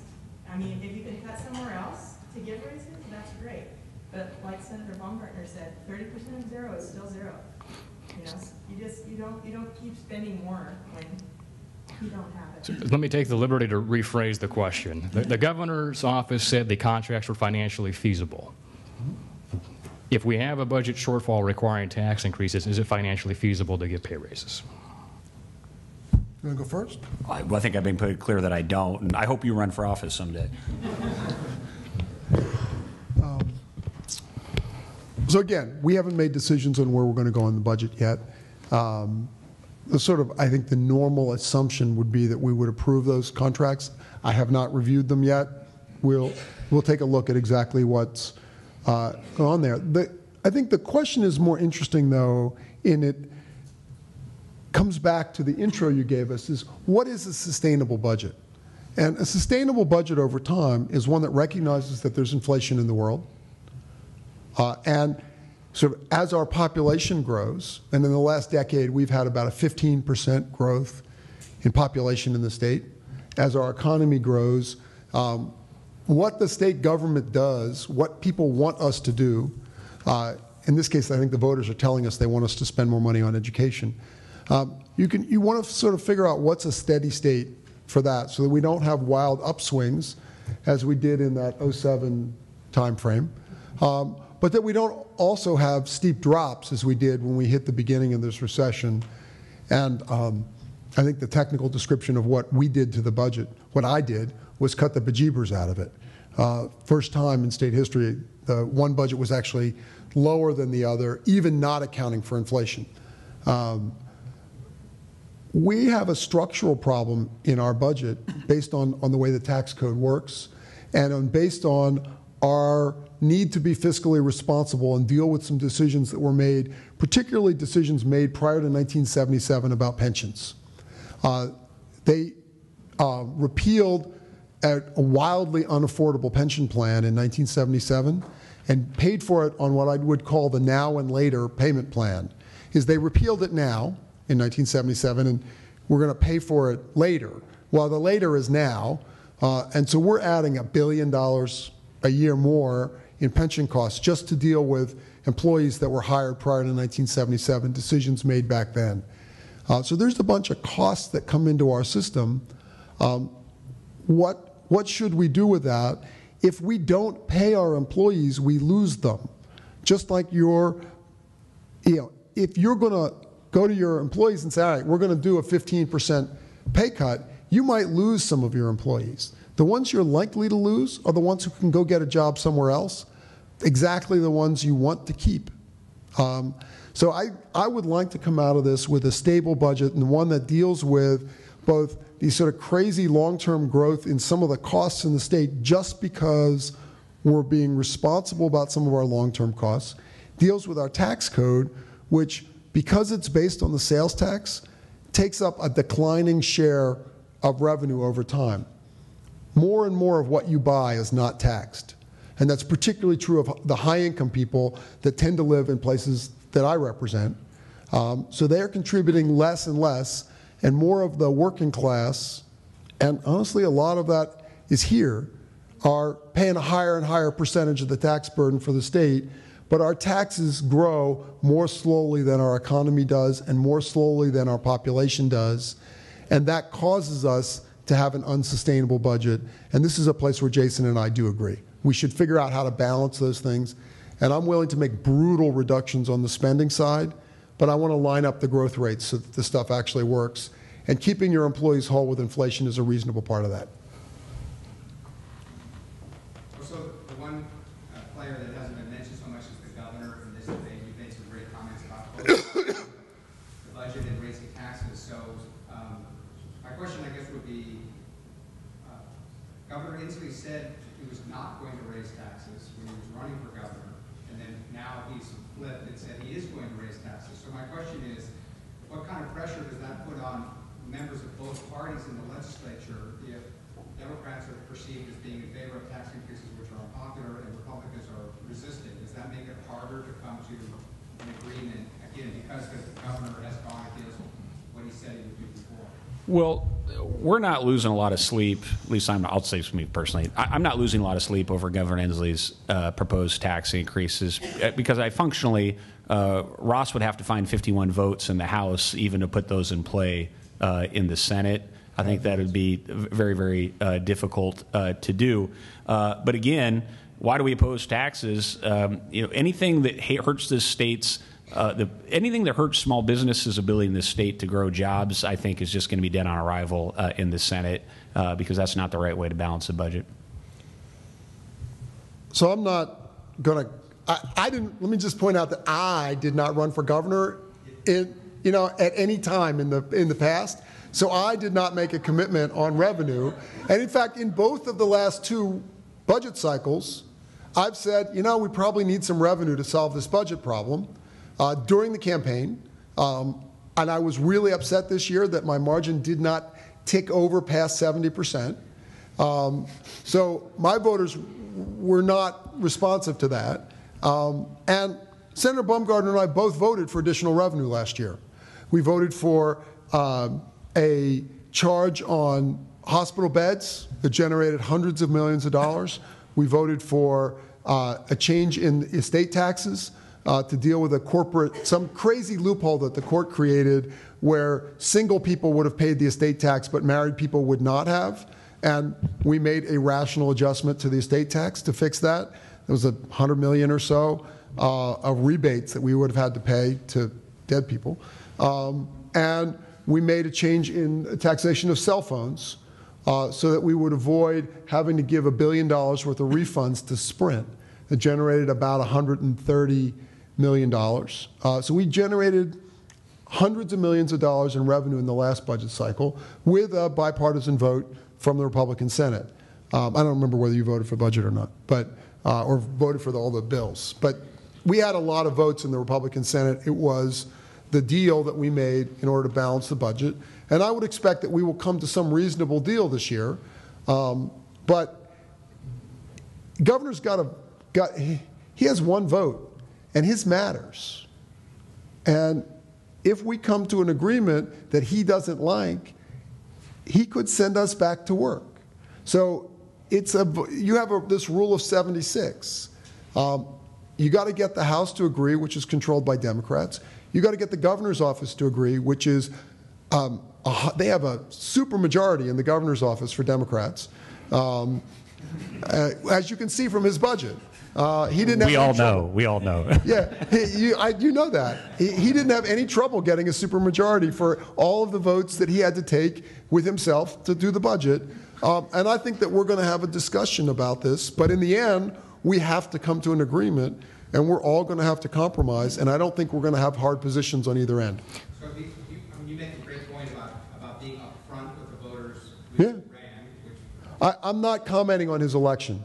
if you can cut somewhere else to give raises, that's great. But like Senator Baumgartner said, 30% of 0 is still 0. You don't keep spending more when you don't have it. So let me take the liberty to rephrase the question. The governor's office said the contracts were financially feasible. If we have a budget shortfall requiring tax increases, is it financially feasible to give pay raises? You want to go first? Well, I think I've been pretty clear that I don't, and I hope you run for office someday. So again, we haven't made decisions on where we're going to go on the budget yet. I think the normal assumption would be that we would approve those contracts. I have not reviewed them yet. We'll take a look at exactly what's going on there. I think the question is more interesting, though, in it comes back to the intro you gave us, is what is a sustainable budget? And a sustainable budget over time is one that recognizes that there's inflation in the world. And as our population grows, and in the last decade we've had about a 15% growth in population in the state, as our economy grows, what the state government does, what people want us to do, in this case I think the voters are telling us they want us to spend more money on education. You want to sort of figure out what's a steady state for that so that we don't have wild upswings as we did in that 07 time frame. But that we don't also have steep drops as we did when we hit the beginning of this recession. And I think the technical description of what we did to the budget, what I did, was cut the bejeebers out of it. First time in state history, the one budget was actually lower than the other, even not accounting for inflation. We have a structural problem in our budget based on the way the tax code works and based on our need to be fiscally responsible and deal with some decisions that were made, particularly decisions made prior to 1977 about pensions. They repealed a wildly unaffordable pension plan in 1977 and paid for it on what I would call the now and later payment plan. They repealed it now in 1977 and we're going to pay for it later. Well, the later is now, and so we're adding $1 billion a year more in pension costs just to deal with employees that were hired prior to 1977, decisions made back then. So there's a bunch of costs that come into our system. What should we do with that? If we don't pay our employees, we lose them. Just like if you're going to go to your employees and say, all right, we're going to do a 15% pay cut, you might lose some of your employees. The ones you're likely to lose are the ones who can go get a job somewhere else. exactly the ones you want to keep. So I would like to come out of this with a stable budget and one that deals with both these sort of crazy long-term growth in some of the costs in the state just because we're being responsible about some of our long-term costs, deals with our tax code, which, because it's based on the sales tax, takes up a declining share of revenue over time. More and more of what you buy is not taxed. And that's particularly true of the high-income people that tend to live in places that I represent. So they're contributing less and less, and more of the working class, and honestly a lot of that is here, are paying a higher and higher percentage of the tax burden for the state, but our taxes grow more slowly than our economy does and more slowly than our population does, and that causes us to have an unsustainable budget. And this is a place where Jason and I do agree. We should figure out how to balance those things, and I'm willing to make brutal reductions on the spending side, but I want to line up the growth rates so that the stuff actually works, and keeping your employees whole with inflation is a reasonable part of that. So the one player that hasn't been mentioned so much is the governor in this debate. You've made some great comments about the budget and raising taxes. So my question, I guess, would be, Governor Inslee said he was not going to raise taxes when he was running for governor, and then now he's flipped and said he is going to raise taxes. So my question is, what kind of pressure does that put on members of both parties in the legislature if Democrats are perceived as being in favor of tax increases which are unpopular and Republicans are resisting? Does that make it harder to come to an agreement, again, because the governor has gone against what he said he would do before? Well, we're not losing a lot of sleep, at least I'll say for me personally, I'm not losing a lot of sleep over Governor Inslee's proposed tax increases because I functionally, Ross would have to find 51 votes in the House even to put those in play in the Senate. I think that would be very, very difficult to do. But again, why do we oppose taxes? Anything that hurts this state's anything that hurts small businesses' ability in this state to grow jobs, I think, is just going to be dead on arrival in the Senate because that's not the right way to balance the budget. So I'm not going to. I didn't. Let me just point out that I did not run for governor, at any time in the past. So I did not make a commitment on revenue, and in fact, in both of the last two budget cycles, I've said, we probably need some revenue to solve this budget problem. During the campaign, and I was really upset this year that my margin did not tick over past 70%. So my voters were not responsive to that. And Senator Baumgartner and I both voted for additional revenue last year. We voted for a charge on hospital beds that generated hundreds of millions of dollars. We voted for a change in estate taxes to deal with some crazy loophole that the court created where single people would have paid the estate tax but married people would not have. And we made a rational adjustment to the estate tax to fix that. There was $100 million or so of rebates that we would have had to pay to dead people. And we made a change in taxation of cell phones so that we would avoid having to give $1 billion worth of refunds to Sprint that generated about $130 million. So we generated hundreds of millions of dollars in revenue in the last budget cycle with a bipartisan vote from the Republican Senate. I don't remember whether you voted for budget or not, but or voted for all the bills. But we had a lot of votes in the Republican Senate. It was the deal that we made in order to balance the budget. And I would expect that we will come to some reasonable deal this year. But governor's he has one vote, and his matters. And if we come to an agreement that he doesn't like, he could send us back to work. So you have this rule of 76. You got to get the House to agree, which is controlled by Democrats. You got to get the governor's office to agree, which is they have a supermajority in the governor's office for Democrats, as you can see from his budget. He didn't. We all know. Yeah, you know that he didn't have any trouble getting a supermajority for all of the votes that he had to take with himself to do the budget. And I think that we're going to have a discussion about this. But in the end, we have to come to an agreement, and we're all going to have to compromise, and I don't think we're going to have hard positions on either end. So I mean, you make a great point about being upfront with the voters Yeah. who ran, which, I'm not commenting on his election,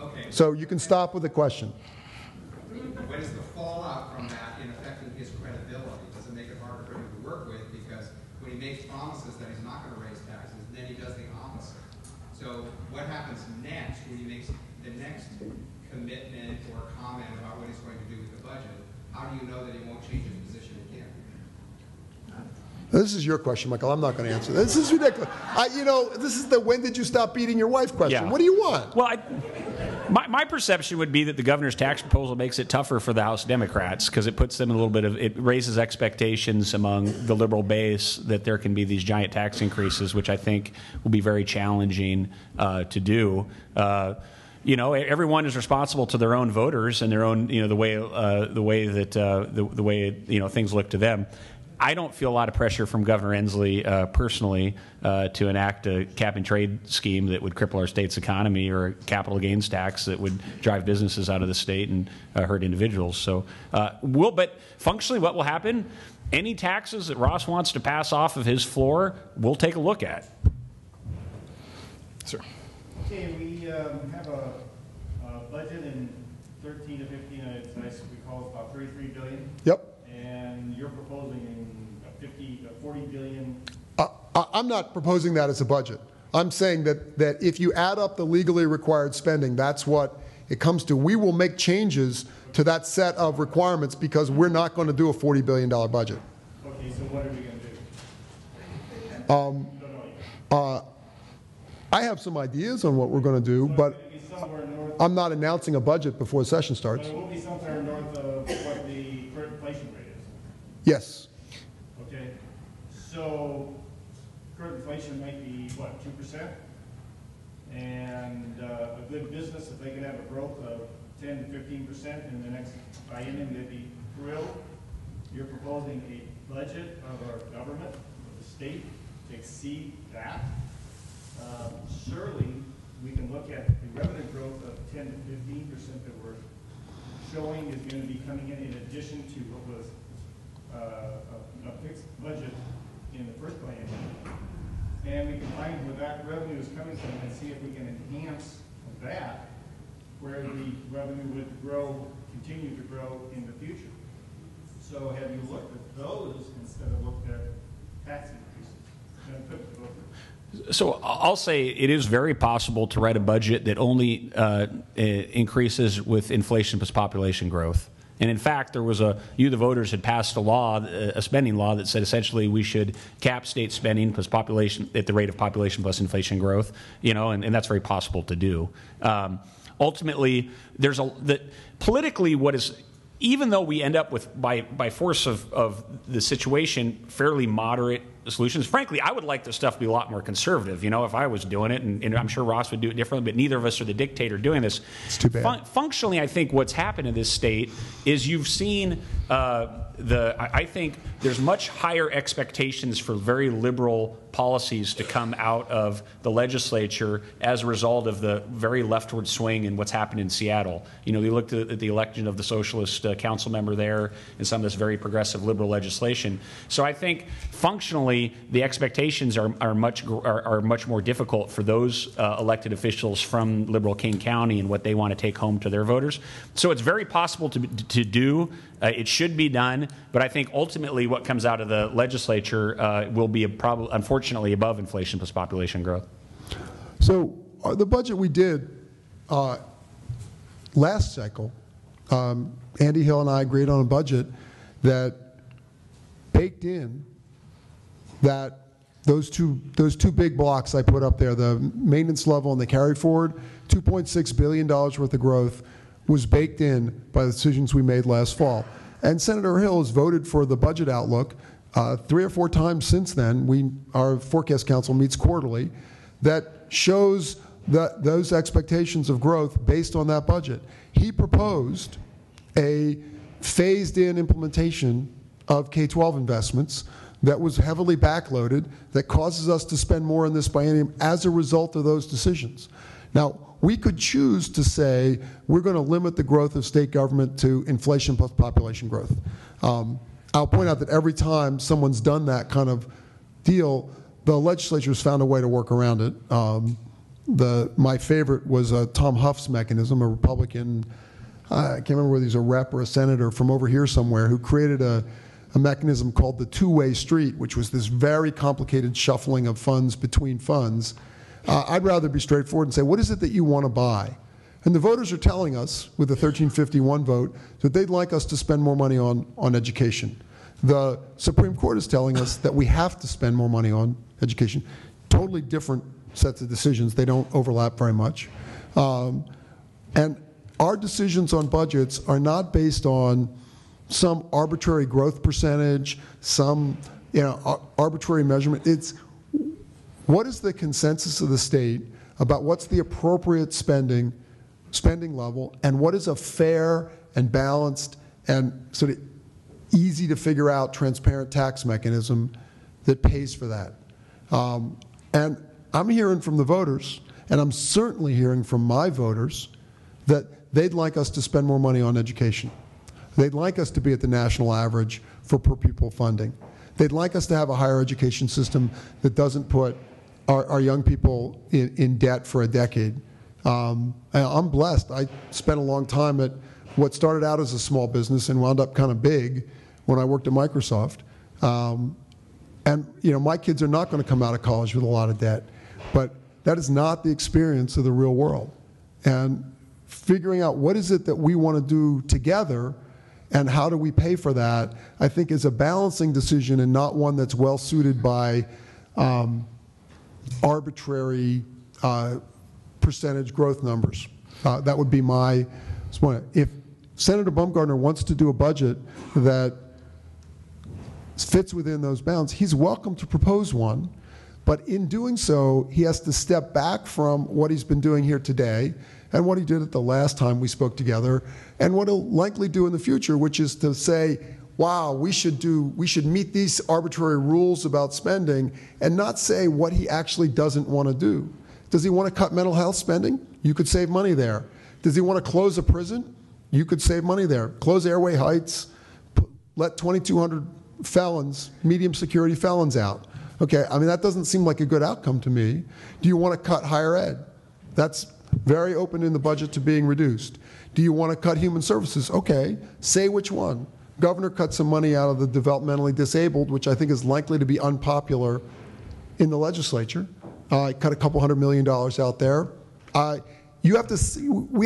okay. so you can stop with the question. What is the fallout from that in affecting his credibility? Does it make it harder for him to work with? Because when he makes promises that he's not going to raise taxes, then he does the opposite. So what happens next when he makes the next commitment or comment about what he's going to do with the budget? How do you know that he won't change his position again? This is your question, Michael. I'm not going to answer this. This is ridiculous. You know, this is the when did you stop beating your wife question. Yeah. What do you want? Well, my perception would be that the governor's tax proposal makes it tougher for the House Democrats because it puts them in a little bit of, it raises expectations among the liberal base that there can be these giant tax increases, which I think will be very challenging to do. You know, everyone is responsible to their own voters and their own, you know, the way you know, things look to them. I don't feel a lot of pressure from Governor Inslee personally to enact a cap and trade scheme that would cripple our state's economy, or a capital gains tax that would drive businesses out of the state and hurt individuals. So, but functionally, what will happen? Any taxes that Ross wants to pass off of his floor, we'll take a look at. Sir. Okay, we have a budget in 13 to 15. We call it about $33 billion. Yep. And you're proposing 40 billion. I'm not proposing that as a budget. I'm saying that if you add up the legally required spending, that's what it comes to. We will make changes to that set of requirements because we're not going to do a $40 billion budget. Okay, so what are we going to do? I have some ideas on what we're going to do, but I'm not announcing a budget before the session starts. So it will be somewhere north of what the current inflation rate is. Yes. Okay, so current inflation might be, what, 2%? And a good business, if they can have a growth of 10 to 15% in the next biennium, they'd be thrilled. You're proposing a budget of our government, of the state, to exceed that. Surely, we can look at the revenue growth of 10 to 15% that we're showing is going to be coming in addition to what was a fixed budget in the first biennium. And we can find where that revenue is coming from and see if we can enhance that, where the revenue would grow, continue to grow in the future. So have you looked at those instead of looked at tax increases? So I'll say it is very possible to write a budget that only increases with inflation plus population growth. And in fact, there was you, the voters, had passed a law, a spending law that said essentially we should cap state spending plus population at the rate of population plus inflation growth. You know, and that's very possible to do. Ultimately, there's politically what is. Even though we end up with, by force of the situation, fairly moderate solutions, frankly, I would like this stuff to be a lot more conservative, you know, if I was doing it, and I'm sure Ross would do it differently, but neither of us are the dictator doing this. It's too bad. Functionally, I think what's happened in this state is you've seen I think there's much higher expectations for very liberal policies to come out of the legislature as a result of the very leftward swing in what's happened in Seattle. You know, they looked at the election of the socialist council member there and some of this very progressive liberal legislation. So I think functionally the expectations are much more difficult for those elected officials from liberal King County and what they want to take home to their voters. So it's very possible to do. It should be done, but I think ultimately what comes out of the legislature will be unfortunately above inflation plus population growth. So the budget we did last cycle, Andy Hill and I agreed on a budget that baked in that those two big blocks I put up there, the maintenance level and the carry forward, $2.6 billion worth of growth was baked in by the decisions we made last fall. And Senator Hill has voted for the budget outlook 3 or 4 times since then. Our forecast council meets quarterly that shows those expectations of growth based on that budget. He proposed a phased-in implementation of K-12 investments that was heavily backloaded, that causes us to spend more in this biennium as a result of those decisions. Now, we could choose to say we're going to limit the growth of state government to inflation plus population growth. I'll point out that every time someone's done that kind of deal, the legislature's found a way to work around it. My favorite was Tom Huff's mechanism, a Republican, I can't remember whether he's a rep or a senator from over here somewhere, who created a mechanism called the two-way street, which was this very complicated shuffling of funds between funds. I'd rather be straightforward and say, what is it that you want to buy? And the voters are telling us, with the 1351 vote, that they'd like us to spend more money on education. The Supreme Court is telling us that we have to spend more money on education. Totally different sets of decisions. They don't overlap very much. And our decisions on budgets are not based on some arbitrary growth percentage, some arbitrary measurement. It's what is the consensus of the state about what's the appropriate spending level, and what is a fair and balanced and sort of easy to figure out transparent tax mechanism that pays for that. And I'm hearing from the voters, and I'm certainly hearing from my voters, that they'd like us to spend more money on education. They'd like us to be at the national average for per pupil funding. They'd like us to have a higher education system that doesn't put our young people in debt for a decade. I'm blessed. I spent a long time at what started out as a small business and wound up kind of big when I worked at Microsoft. And my kids are not going to come out of college with a lot of debt, but that is not the experience of the real world. And figuring out what is it that we want to do together and how do we pay for that, I think is a balancing decision and not one that's well suited by arbitrary percentage growth numbers. That would be my point. If Senator Baumgartner wants to do a budget that fits within those bounds, he's welcome to propose one, but in doing so, he has to step back from what he's been doing here today and what he did at the last time we spoke together, and what he'll likely do in the future, which is to say, wow, we should meet these arbitrary rules about spending, and not say what he actually doesn't want to do. Does he want to cut mental health spending? You could save money there. Does he want to close a prison? You could save money there. Close Airway Heights, let 2,200 felons, medium security felons out. Okay, I mean, that doesn't seem like a good outcome to me. Do you want to cut higher ed? That's very open in the budget to being reduced. Do you want to cut human services? Okay, say which one. Governor cut some money out of the developmentally disabled, which I think is likely to be unpopular in the legislature. Cut a couple $100 million out there. We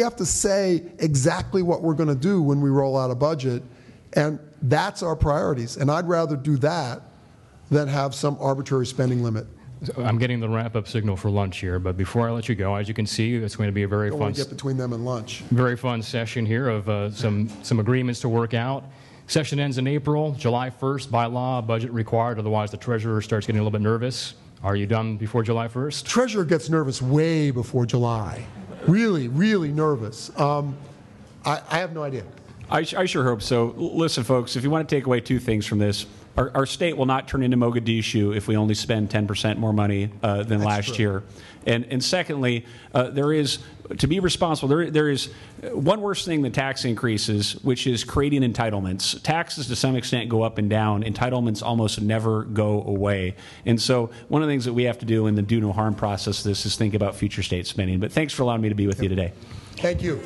have to say exactly what we're going to do when we roll out a budget, and that's our priorities. And I'd rather do that than have some arbitrary spending limit. I'm getting the wrap-up signal for lunch here, but before I let you go, as you can see, it's going to be a very Don't fun. want to get between them and lunch. Very fun session here of some agreements to work out. Session ends in April, July 1st by law, budget required, otherwise the treasurer starts getting a little bit nervous. Are you done before July 1st? Treasurer gets nervous way before July. Really, really nervous. I have no idea. I sure hope so. Listen, folks, if you want to take away two things from this, our state will not turn into Mogadishu if we only spend 10% more money than last year. And secondly, there is, to be responsible, there is one worse thing than tax increases, which is creating entitlements. Taxes to some extent go up and down. Entitlements almost never go away. And so one of the things that we have to do in the do no harm process of this is think about future state spending. But thanks for allowing me to be with you today. Thank you.